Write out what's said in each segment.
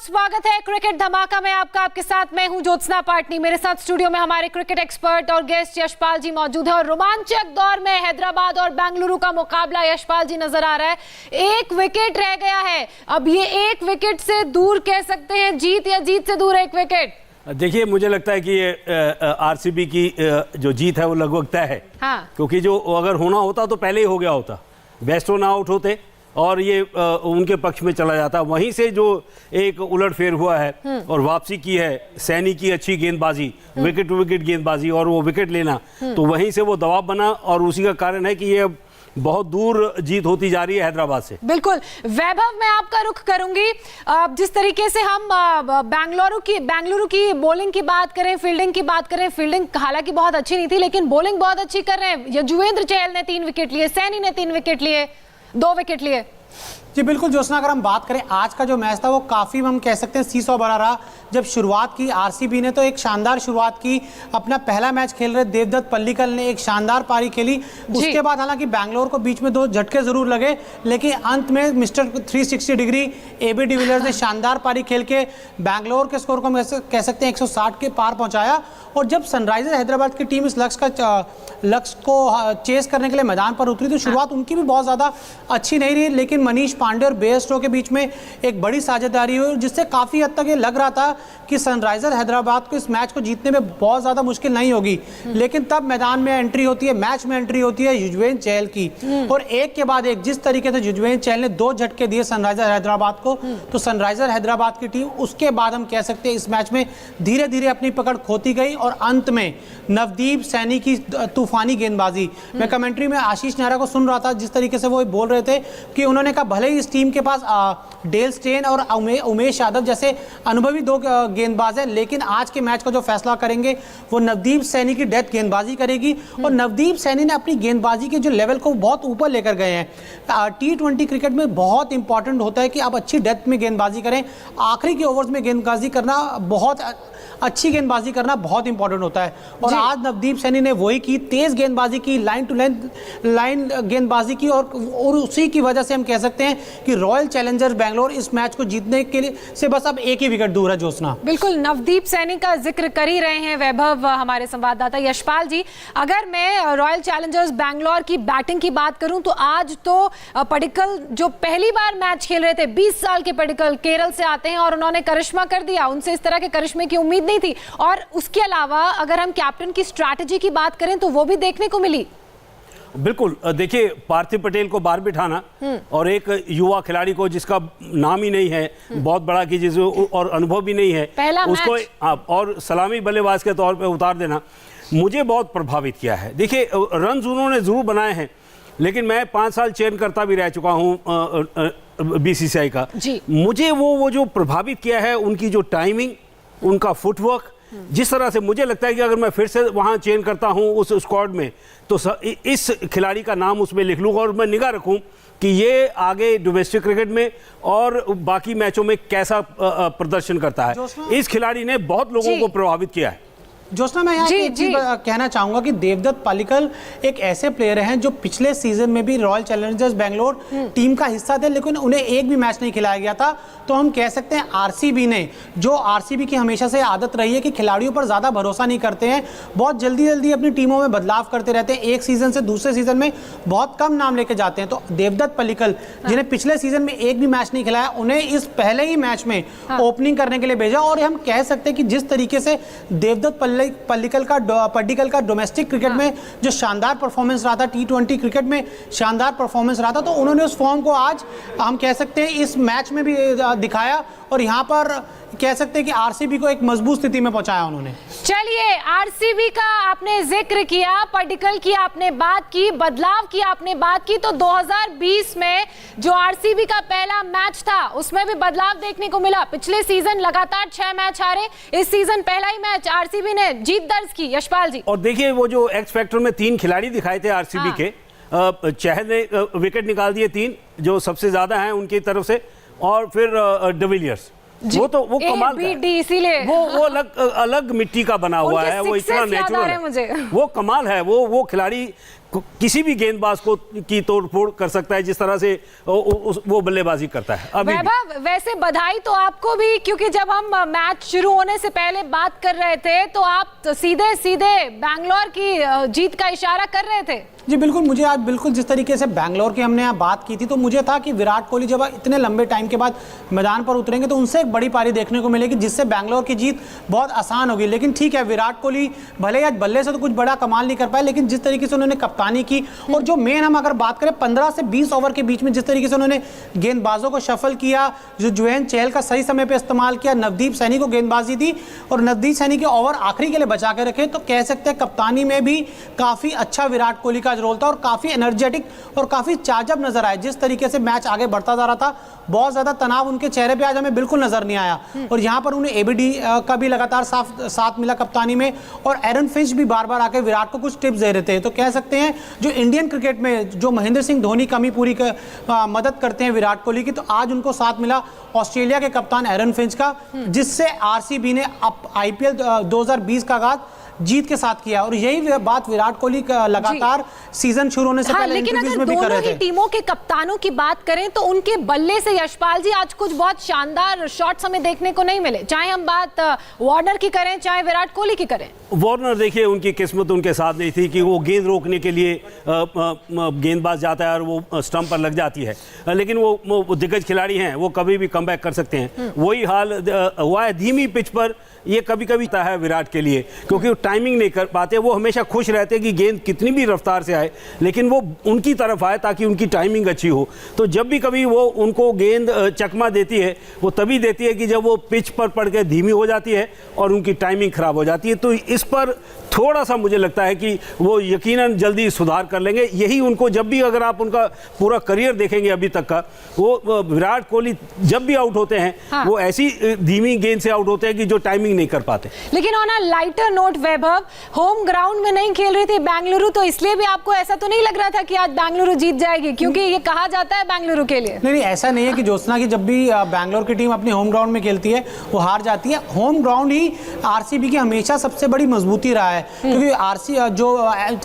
स्वागत है क्रिकेट धमाका में आपका। आपके साथ मैं हूं ज्योत्सना पाटनी। मेरे साथ स्टूडियो में हमारे क्रिकेट एक्सपर्ट और गेस्ट यशपाल जी मौजूद है और रोमांचक दौर में हैदराबाद और बेंगलुरु का मुकाबला यशपाल जी नजर आ रहा है। एक विकेट रह गया है, अब ये एक विकेट से दूर कह सकते हैं, जीत या जीत से दूर एक विकेट। देखिए, मुझे लगता है कि ये आरसीबी की जो जीत है वो लगभग तय है। हाँ। क्योंकि जो अगर होना होता तो पहले ही हो गया होता, बेस्टो ना आउट होते और ये उनके पक्ष में चला जाता। वहीं से जो एक उलटफेर हुआ है और वापसी की है सैनी की अच्छी गेंदबाजी, विकेट टू विकेट गेंदबाजी और वो विकेट लेना, तो वहीं से वो दबाव बना और उसी का कारण है कि ये बहुत दूर जीत होती जा रही है हैदराबाद से। बिल्कुल। वैभव, मैं आपका रुख करूंगी। जिस तरीके से हम बेंगलुरु की बॉलिंग की बात करें, फील्डिंग की बात करें, फील्डिंग हालांकि बहुत अच्छी नहीं थी लेकिन बॉलिंग बहुत अच्छी कर रहे हैं। युजवेंद्र चहल ने 3 विकेट लिए, सैनी ने 3 विकेट लिए, 2 विकेट लिए। जी बिल्कुल ज्योत्सना, अगर हम बात करें आज का जो मैच था वो काफ़ी हम कह सकते हैं सीसॉ भरा रहा। जब शुरुआत की आरसीबी ने तो एक शानदार शुरुआत की, अपना पहला मैच खेल रहे देवदत्त पल्लिकल ने एक शानदार पारी खेली। उसके बाद हालांकि बैंगलोर को बीच में 2 झटके जरूर लगे लेकिन अंत में मिस्टर 360 डिग्री एबी डिविलियर्स ने शानदार पारी खेल के बैंगलोर के स्कोर को हम कह सकते हैं 160 के पार पहुंचाया। और जब सनराइजर हैदराबाद की टीम इस लक्ष्य को चेस करने के लिए मैदान पर उतरी तो शुरुआत उनकी भी बहुत ज़्यादा अच्छी नहीं रही, लेकिन मनीष पांडे और बेयरस्टो के बीच में एक बड़ी साझेदारी हुई जिससे काफ़ी हद तक ये लग रहा था कि सनराइजर हैदराबाद को इस मैच को जीतने में बहुत ज़्यादा मुश्किल नहीं होगी। लेकिन तब मैदान में एंट्री होती है, मैच में एंट्री होती है युजवेंद्र चहल की, और एक के बाद एक जिस तरीके से युजवेंद्र चहल ने 2 झटके दिए सनराइजर हैदराबाद को, तो सनराइजर हैदराबाद की टीम उसके बाद हम कह सकते हैं इस मैच में धीरे धीरे अपनी पकड़ खोती गई और अंत में नवदीप सैनी की तूफानी गेंदबाजी। मैं कमेंट्री में आशीष नेहरा को सुन रहा था, जिस तरीके से वो बोल रहे थे कि उन्होंने कहा भले ही इस टीम के पास डेल स्टेन और उमेश यादव जैसे अनुभवी 2 गेंदबाज है, लेकिन आज के मैच का जो फैसला करेंगे वो नवदीप सैनी की डेथ गेंदबाजी करेगी। और नवदीप सैनी ने अपनी गेंदबाजी के जो लेवल को बहुत ऊपर लेकर गए हैं। T20 क्रिकेट में बहुत इंपॉर्टेंट होता है कि आप अच्छी डेथ में गेंदबाजी करें, आखिरी के ओवर्स में गेंदबाजी करना, बहुत अच्छी गेंदबाजी करना बहुत इंपॉर्टेंट होता है। और आज नवदीप सैनी ने वही की, तेज गेंदबाजी की, लाइन टू लाइन गेंदबाजी की और उसी की वजह से हम कह सकते हैं कि रॉयल चैलेंजर्स बैंगलोर इस मैच को जीतने के लिए से बस अब एक ही विकेट दूर है। ज्योत्सना, बिल्कुल नवदीप सैनी का जिक्र कर ही रहे हैं वैभव, हमारे संवाददाता यशपाल जी। अगर मैं रॉयल चैलेंजर्स बैंगलोर की बैटिंग की बात करूं तो आज तो पडिक्कल जो पहली बार मैच खेल रहे थे, 20 साल के पडिक्कल केरल से आते हैं और उन्होंने करिश्मा कर दिया। उनसे इस तरह के करिश्मे की उम्मीद नहीं थी। और उसके अलावा अगर हम कैप्टन की स्ट्रैटेजी की बात करें तो वो भी देखने को मिली। बिल्कुल, देखिए पार्थिव पटेल को बाहर बिठाना और एक युवा खिलाड़ी को जिसका नाम ही नहीं है, बहुत बड़ा कि जिस और अनुभव भी नहीं है, उसको और सलामी बल्लेबाज के तौर पे उतार देना मुझे बहुत प्रभावित किया है। देखिए रन उन्होंने जरूर बनाए हैं, लेकिन मैं 5 साल चयन करता भी रह चुका हूँ बीसीसीआई का। मुझे वो जो प्रभावित किया है उनकी जो टाइमिंग, उनका फुटवर्क, जिस तरह से मुझे लगता है कि अगर मैं फिर से वहां चयन करता हूं उस स्क्वाड में तो इस खिलाड़ी का नाम उसमें लिख लूंगा और मैं निगाह रखूं कि ये आगे डोमेस्टिक क्रिकेट में और बाकी मैचों में कैसा प्रदर्शन करता है। इस खिलाड़ी ने बहुत लोगों को प्रभावित किया है। ज्योत्सना, मैं यहाँ एक चीज कहना चाहूंगा कि देवदत्त पल्लिकल एक ऐसे प्लेयर हैं जो पिछले सीजन में भी रॉयल चैलेंजर्स बैंगलोर टीम का हिस्सा थे, लेकिन उन्हें एक भी मैच नहीं खिलाया गया था। तो हम कह सकते हैं आरसीबी ने, जो आरसीबी की हमेशा से आदत रही है कि खिलाड़ियों पर ज़्यादा भरोसा नहीं करते हैं, बहुत जल्दी जल्दी अपनी टीमों में बदलाव करते रहते हैं, एक सीजन से दूसरे सीजन में बहुत कम नाम लेके जाते हैं। तो देवदत्त पल्लिकल जिन्हें पिछले सीजन में एक भी मैच नहीं खिलाया, उन्हें इस पहले ही मैच में ओपनिंग करने के लिए भेजा। और हम कह सकते हैं कि जिस तरीके से देवदत्त पल्लिकल का डोमेस्टिक क्रिकेट में जो शानदार परफॉर्मेंस रहा था, T20 क्रिकेट में शानदार परफॉर्मेंस रहा था, तो उन्होंने उस फॉर्म को आज हम कह सकते हैं इस मैच में भी दिखाया और यहाँ पर कह सकते हैं कि आरसीबी को एक मजबूत स्थिति में पहुंचाया उन्होंने। चलिए, आरसीबी का आपने जिक्र किया, पडिक्कल की आपने बात की, बदलाव की आपने बात की, तो 2020 में जो आरसीबी का पहला मैच था उसमें भी बदलाव देखने को मिला। पिछले सीजन लगातार 6 मैच हारे, इस सीजन पहला ही मैच आरसीबी ने जीत दर्ज की। यशपाल जी, और देखिए वो जो एक्स फैक्टर में 3 खिलाड़ी दिखाए थे आरसीबी के, चहल ने विकेट निकाल दिए 3 जो सबसे ज्यादा हैं उनकी तरफ से, और फिर डिविलियर्स वो कमाल इसीलिए वो अलग मिट्टी का बना हुआ है, वो इतना नेचुरल है, वो कमाल है। वो खिलाड़ी किसी भी गेंदबाज को की तोड़फोड़ कर सकता है जिस तरह से वो बल्लेबाजी करता है। अभी वैभव, वैसे बधाई तो आपको भी, क्योंकि जब हम मैच शुरू होने से पहले बात कर रहे थे तो आप सीधे सीधे बैंगलोर की जीत का इशारा कर रहे थे। जी बिल्कुल, मुझे आज बिल्कुल जिस तरीके से बैंगलोर की हमने यहाँ बात की थी तो मुझे था कि विराट कोहली जब इतने लंबे टाइम के बाद मैदान पर उतरेंगे तो उनसे एक बड़ी पारी देखने को मिलेगी जिससे बैंगलोर की जीत बहुत आसान होगी। लेकिन ठीक है, विराट कोहली भले आज बल्ले से तो कुछ बड़ा कमाल नहीं कर पाए, लेकिन जिस तरीके से उन्होंने कप्तानी की और जो मेन हम अगर बात करें 15 से 20 ओवर के बीच में जिस तरीके से उन्होंने गेंदबाजों को शफल किया, जो युजवेंद्र चहल का सही समय पर इस्तेमाल किया, नवदीप सैनी को गेंदबाजी दी और नवदीप सैनी के ओवर आखिरी के लिए बचा के रखे, तो कह सकते हैं कप्तानी में भी काफ़ी अच्छा विराट कोहली का रोल था और काफ़ी एनर्जेटिक और काफ़ी चार्जअप नजर आया। जिस तरीके से मैच आगे बढ़ता जा रहा था, बहुत ज़्यादा तनाव उनके चेहरे पे आज हमें बिल्कुल नजर नहीं आया और यहाँ पर उन्हें एबीडी का भी लगातार साथ मिला कप्तानी में और एरन फिंच भी बार बार आकर विराट को कुछ टिप्स दे रहे थे। तो कह सकते हैं जो इंडियन क्रिकेट में जो महेंद्र सिंह धोनी कमी पूरी मदद करते हैं विराट कोहली की, तो आज उनको साथ मिला ऑस्ट्रेलिया के कप्तान एरन फिंच का, जिससे आरसीबी ने IPL 2020 का आगाज जीत के साथ किया। और यही बात विराट कोहली का लगातार सीजन शुरू होने से पहले इंटरव्यूज में भी कर रहे थे। दोनों ही टीमों के कप्तानों की बात करें तो उनके बल्ले से यशपाल जी आज कुछ बहुत शानदार शॉट्स हमें देखने को नहीं मिले, चाहे हम बात वार्नर की करें चाहे विराट कोहली की करें। वार्नर देखिए, उनकी किस्मत उनके साथ नहीं थी कि वो गेंद रोकने के लिए गेंदबाज जाता है और वो स्टंप पर लग जाती है, लेकिन वो दिग्गज खिलाड़ी हैं, वो कभी भी कमबैक कर सकते हैं। वही हाल हुआ है धीमी पिच पर, ये कभी कभी होता है विराट के लिए क्योंकि वो टाइमिंग नहीं कर पाते। वो हमेशा खुश रहते कि गेंद कितनी भी रफ्तार से आए लेकिन वो उनकी तरफ आए ताकि उनकी टाइमिंग अच्छी हो। तो जब भी कभी वो उनको गेंद चकमा देती है वो तभी देती है कि जब वो पिच पर पड़ के धीमी हो जाती है और उनकी टाइमिंग खराब हो जाती है। तो इस पर थोड़ा सा मुझे लगता है कि वो यकीनन जल्दी सुधार कर लेंगे। यही उनको जब भी अगर आप उनका पूरा करियर देखेंगे अभी तक का, वो विराट कोहली जब भी आउट होते हैं वो ऐसी धीमी गेंद से आउट होते हैं कि जो टाइमिंग नहीं कर पाते। लेकिन on a lighter note Vaibhav, home ground में नहीं खेल रही थी बेंगलुरु, तो इसलिए भी आपको ऐसा तो नहीं लग रहा था कि आज बेंगलुरु जीत जाएगी, क्योंकि ये कहा जाता है बेंगलुरु के लिए। नहीं, ऐसा नहीं है कि ज्योत्सना की जब भी बैंगलोर की टीम अपने होम ग्राउंड में खेलती है वो हार जाती है। होम ग्राउंड ही आरसीबी की हमेशा सबसे बड़ी मजबूती रहा है, क्योंकि जो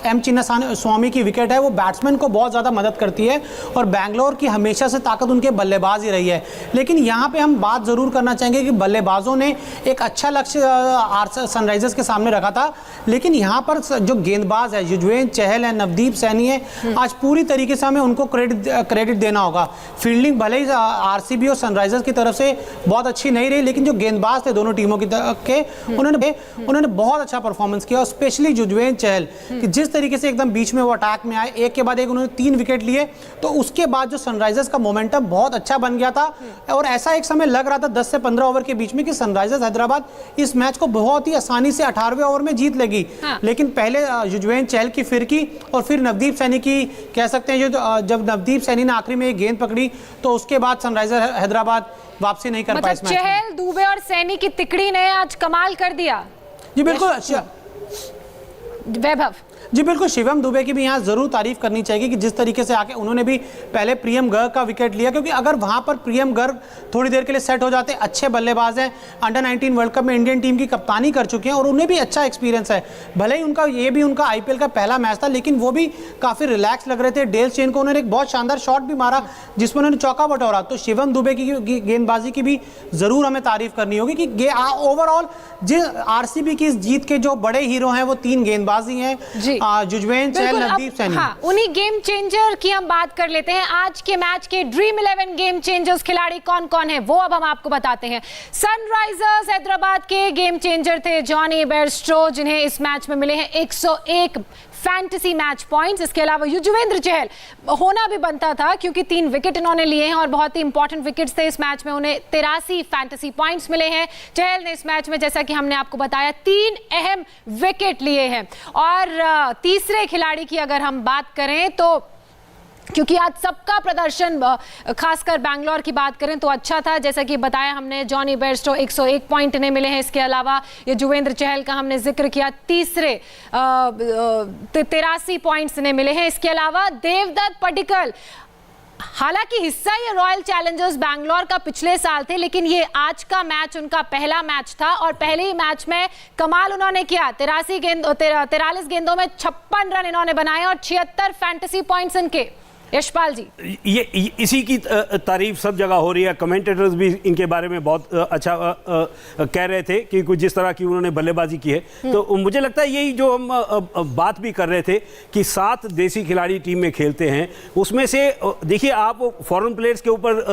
एम चिन्नास्वामी की विकेट है वो बैट्समैन को बहुत ज़्यादा मदद करती है और बैंगलोर की हमेशा से ताकत उनके बल्लेबाज ही रही है। लेकिन यहाँ पे हम बात ज़रूर करना चाहेंगे कि बल्लेबाजों ने एक अच्छा लक्ष्य सनराइजर्स के सामने रखा था, लेकिन यहाँ पर जो गेंदबाज है युजवेंद्र चहल है, नवदीप सैनी है, आज पूरी तरीके से हमें उनको क्रेडिट देना होगा। फील्डिंग भले ही आरसीबी और सनराइजर्स की तरफ से बहुत अच्छी नहीं रही, लेकिन जो गेंदबाज थे दोनों टीमों के उन्होंने बहुत अच्छा परफॉर्मेंस किया। और स्पेशली युजवेंद्र चहल कि जिस तरीके से एकदम बीच में वो अटैक में आए, एक के बाद एक उन्होंने 3 विकेट लिए, तो उसके बाद जो सनराइजर्स का मोमेंटम बहुत अच्छा बन गया था। और ऐसा एक समय लग रहा था 10 से 15 ओवर के बीच में कि सनराइजर्स हैदराबाद इस मैच को बहुत ही आसानी से 18वें ओवर में जीत लेगी। लेकिन पहले युजवेंद्र चहल की फिरकी और फिर नवदीप सैनी की, कह सकते हैं जब नवदीप सैनी ने आखिरी में एक गेंद पकड़ी तो उसके बाद सनराइजर हैदराबाद वापसी नहीं कर पाया इस मैच में। चहल, दुबे और सैनी की तिकड़ी ने आज कमाल कर दिया। जी बिल्कुल वैभव जी बिल्कुल, शिवम दुबे की भी यहाँ जरूर तारीफ करनी चाहिए कि जिस तरीके से आके उन्होंने भी पहले प्रियम गर्ग का विकेट लिया, क्योंकि अगर वहाँ पर प्रियम गर्ग थोड़ी देर के लिए सेट हो जाते, अच्छे बल्लेबाज हैं, अंडर 19 वर्ल्ड कप में इंडियन टीम की कप्तानी कर चुके हैं और उन्हें भी अच्छा एक्सपीरियंस है। भले ही उनका IPL का पहला मैच था, लेकिन वो भी काफ़ी रिलैक्स लग रहे थे। डेल स्टेन को उन्होंने एक बहुत शानदार शॉट भी मारा जिसमें उन्होंने चौका बटोरा। तो शिवम दुबे की गेंदबाजी की भी जरूर हमें तारीफ करनी होगी कि ओवरऑल आरसीबी की इस जीत के जो बड़े हीरो हैं वो 3 गेंदबाज ही हैं, युजवेंद्र चहल, नवदीप सैनी। उन्हीं गेम चेंजर की हम बात कर लेते हैं। आज के मैच के ड्रीम 11 गेम चेंजर्स खिलाड़ी कौन कौन है वो अब हम आपको बताते हैं। सनराइजर्स हैदराबाद के गेम चेंजर थे जॉनी बेयरस्टो, जिन्हें इस मैच में मिले हैं 101 फैंटेसी मैच पॉइंट्स। इसके अलावा युजवेंद्र चहल होना भी बनता था क्योंकि 3 विकेट इन्होंने लिए हैं और बहुत ही इंपॉर्टेंट विकेट्स थे इस मैच में, उन्हें 83 फैंटेसी पॉइंट्स मिले हैं। चहल ने इस मैच में, जैसा कि हमने आपको बताया, 3 अहम विकेट लिए हैं। और तीसरे खिलाड़ी की अगर हम बात करें तो, क्योंकि आज सबका प्रदर्शन खासकर बैंगलोर की बात करें तो अच्छा था, जैसा कि बताया हमने, जॉनी बेयरस्टो 101 पॉइंट इन्हें मिले हैं। इसके अलावा ये युजवेंद्र चहल का हमने जिक्र किया, तीसरे 83 पॉइंट्स इन्हें मिले हैं। इसके अलावा देवदत्त पडिक्कल हालांकि हिस्सा ये रॉयल चैलेंजर्स बैंगलोर का पिछले साल थे, लेकिन ये आज का मैच उनका पहला मैच था और पहले ही मैच में कमाल उन्होंने किया। 43 गेंदों में 56 रन इन्होंने बनाए और 76 फैंटेसी पॉइंट्स इनके। यशपाल जी, ये इसी की तारीफ सब जगह हो रही है। कमेंटेटर्स भी इनके बारे में बहुत अच्छा कह रहे थे कि कुछ जिस तरह की उन्होंने बल्लेबाजी की है। तो मुझे लगता है यही जो हम बात भी कर रहे थे कि 7 देसी खिलाड़ी टीम में खेलते हैं, उसमें से देखिए आप फॉरेन प्लेयर्स के ऊपर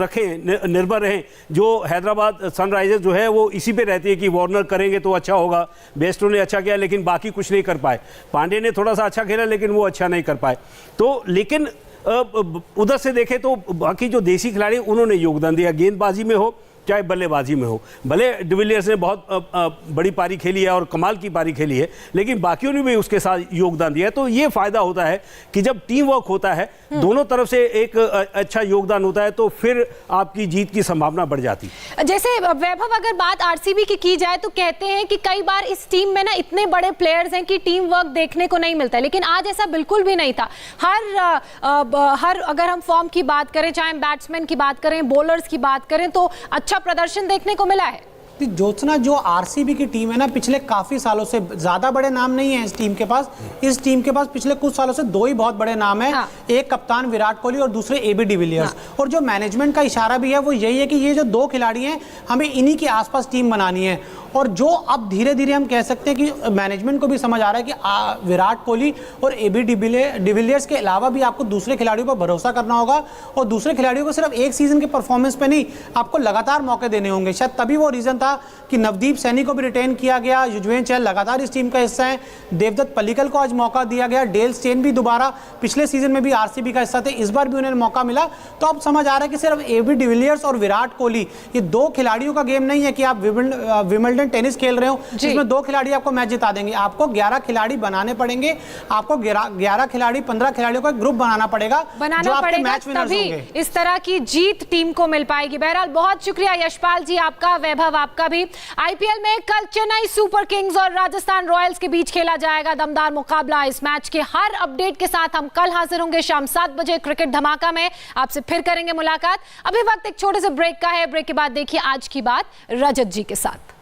रखें, निर्भर रहें। जो हैदराबाद सनराइजर्स जो है वो इसी पे रहती है कि वार्नर करेंगे तो अच्छा होगा, बेस्टो ने अच्छा किया लेकिन बाकी कुछ नहीं कर पाए, पांडे ने थोड़ा सा अच्छा खेला लेकिन वो अच्छा नहीं कर पाए। तो लेकिन उधर से देखें तो बाकी जो देसी खिलाड़ी उन्होंने योगदान दिया, गेंदबाजी में हो चाहे बल्लेबाजी में हो। भले डिविलियर्स ने बहुत बड़ी पारी खेली है और कमाल की पारी खेली है, लेकिन बाकियों ने भी उसके साथ योगदान दिया है। तो ये फायदा होता है कि जब टीम वर्क होता है, दोनों तरफ से एक अच्छा योगदान होता है, तो फिर आपकी जीत की संभावना बढ़ जाती है। जैसे वैभव, अगर बात आरसीबी की जाए तो कहते हैं कि कई बार इस टीम में ना इतने बड़े प्लेयर्स हैं कि टीम वर्क देखने को नहीं मिलता, लेकिन आज ऐसा बिल्कुल भी नहीं था। हर अगर हम फॉर्म की बात करें, चाहे बैट्समैन की बात करें, बॉलर्स की बात करें, तो अच्छा प्रदर्शन देखने को मिला है। ज्योत्सना, जो आरसीबी की टीम है ना, पिछले काफी सालों से ज्यादा बड़े नाम नहीं है इस टीम के पास। इस टीम के पास पिछले कुछ सालों से 2 ही बहुत बड़े नाम है। एक कप्तान विराट कोहली और दूसरे एबी डिविलियर्स। और जो मैनेजमेंट का इशारा भी है वो यही है कि ये जो 2 खिलाड़ी हैं, हमें इन्हीं के आसपास टीम बनानी है। और जो अब धीरे धीरे हम कह सकते हैं कि मैनेजमेंट को भी समझ आ रहा है कि विराट कोहली और एबी डिविलियर्स के अलावा भी आपको दूसरे खिलाड़ियों पर भरोसा करना होगा, और दूसरे खिलाड़ियों को सिर्फ एक सीजन के परफॉर्मेंस पे नहीं, आपको लगातार मौके देने होंगे। शायद तभी वो रीजन था कि नवदीप सैनी को भी रिटेन किया गया, युजवेंद्र चहल लगातार इस टीम का हिस्सा है, देवदत्त पल्लिकल को आज मौका दिया गया, डेल स्टेन भी दोबारा पिछले सीजन में भी आरसीबी का हिस्सा थे, इस बार भी उन्हें मौका मिला। तो अब समझ आ रहा है कि सिर्फ एबी डिविलियर्स और विराट कोहली, ये 2 खिलाड़ियों का गेम नहीं है कि आप विंबलडन टेनिस खेल रहे हो जिसमें 2 खिलाड़ी आपको मैच जिता देंगे। आपको 11 खिलाड़ी बनाने पड़ेंगे, आपको 11 खिलाड़ी 15 खिलाड़ियों का ग्रुप बनाना पड़ेगा, तभी इस तरह की जीत टीम को मिल पाएगी। बहरहाल बहुत शुक्रिया यशपाल जी आपका, वैभव आपका भी। आईपीएल में कल चेन्नई सुपर किंग्स और राजस्थान रॉयल्स के बीच खेला जाएगा दमदार मुकाबला। इस मैच के हर अपडेट के साथ हम कल हाजिर होंगे शाम 7 बजे क्रिकेट धमाका में, आपसे फिर करेंगे मुलाकात। अभी वक्त एक छोटे से ब्रेक का है, ब्रेक के बाद देखिए आज की बात रजत जी के साथ।